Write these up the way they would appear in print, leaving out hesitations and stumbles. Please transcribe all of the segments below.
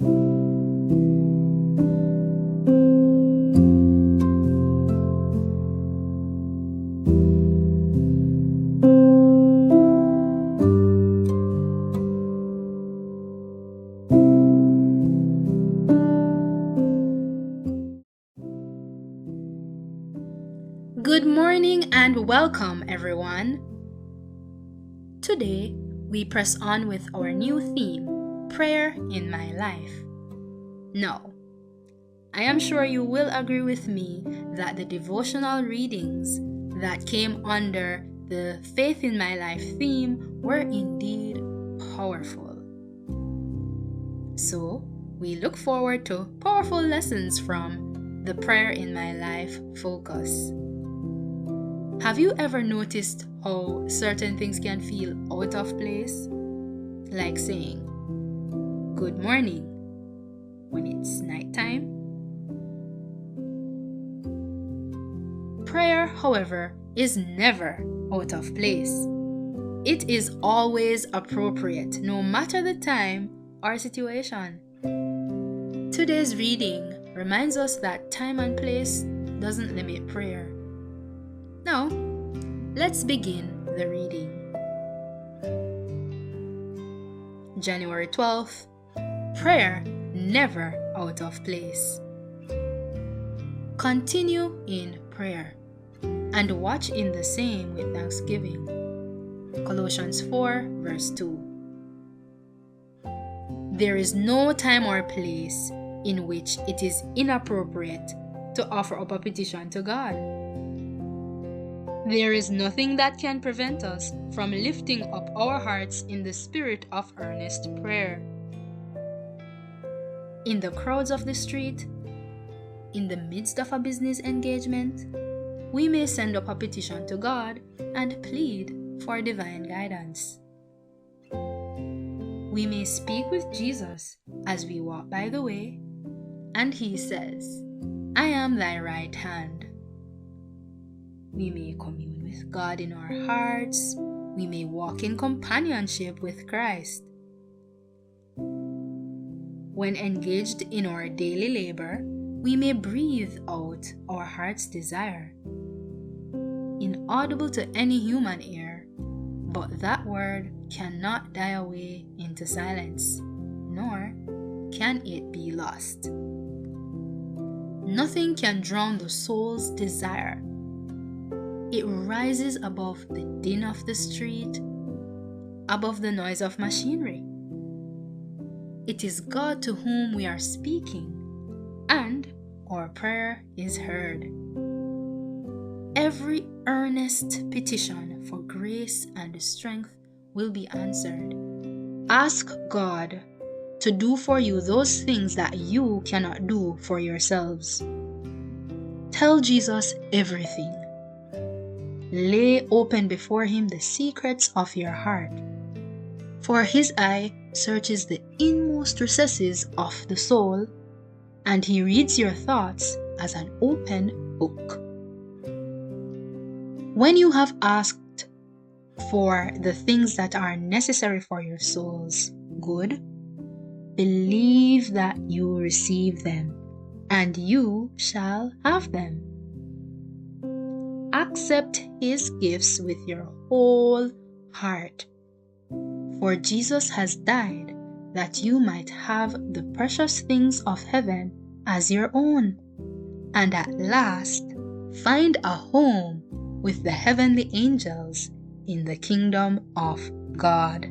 Good morning and welcome, everyone. Today, we press on with our new theme, Prayer in My Life. Now, I am sure you will agree with me that the devotional readings that came under the Faith in My Life theme were indeed powerful. So, we look forward to powerful lessons from the Prayer in My Life focus. Have you ever noticed how certain things can feel out of place? Like saying, good morning, when it's nighttime? Prayer, however, is never out of place. It is always appropriate, no matter the time or situation. Today's reading reminds us that time and place doesn't limit prayer. Now, let's begin the reading. January 12th, prayer never out of place. Continue in prayer and watch in the same with thanksgiving. Colossians 4 verse 2. There is no time or place in which it is inappropriate to offer up a petition to God. There is nothing that can prevent us from lifting up our hearts in the spirit of earnest prayer. In the crowds of the street, in the midst of a business engagement, we may send up a petition to God and plead for divine guidance. We may speak with Jesus as we walk by the way, and He says, I am thy right hand. We may commune with God in our hearts. We may walk in companionship with Christ. When engaged in our daily labor, we may breathe out our heart's desire, inaudible to any human ear, but that word cannot die away into silence, nor can it be lost. Nothing can drown the soul's desire. It rises above the din of the street, above the noise of machinery. It is God to whom we are speaking, and our prayer is heard. Every earnest petition for grace and strength will be answered. Ask God to do for you those things that you cannot do for yourselves. Tell Jesus everything. Lay open before Him the secrets of your heart, for His eye searches the inmost recesses of the soul, and He reads your thoughts as an open book. When you have asked for the things that are necessary for your soul's good, believe that you will receive them, and you shall have them. Accept His gifts with your whole heart, for Jesus has died that you might have the precious things of heaven as your own, and at last find a home with the heavenly angels in the kingdom of God.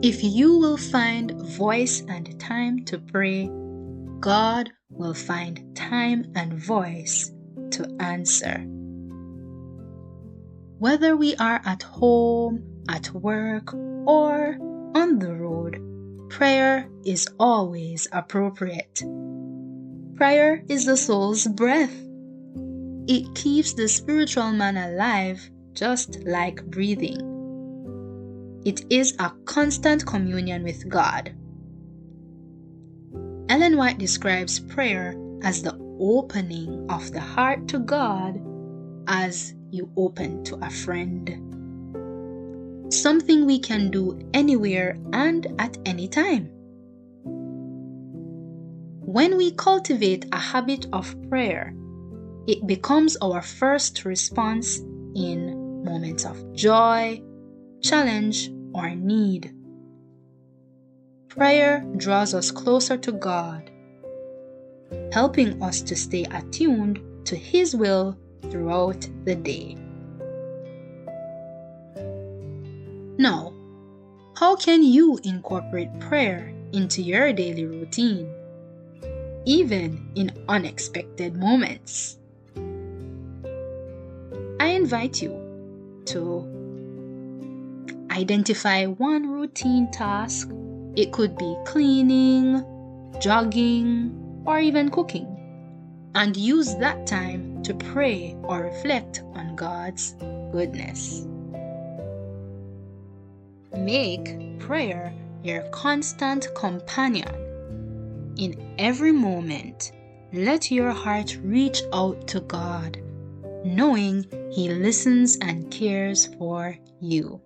If you will find voice and time to pray, God will find time and voice to answer. Whether we are at home, at work, or on the road, prayer is always appropriate. Prayer is the soul's breath. It keeps the spiritual man alive just like breathing. It is a constant communion with God. Ellen White describes prayer as the opening of the heart to God as you open to a friend. something we can do anywhere and at any time. When we cultivate a habit of prayer, it becomes our first response in moments of joy, challenge, or need. Prayer draws us closer to God, helping us to stay attuned to His will throughout the day. Now, how can you incorporate prayer into your daily routine, even in unexpected moments? I invite you to identify one routine task. It could be cleaning, jogging, or even cooking, and use that time to pray or reflect on God's goodness. Make prayer your constant companion. In every moment, let your heart reach out to God, knowing He listens and cares for you.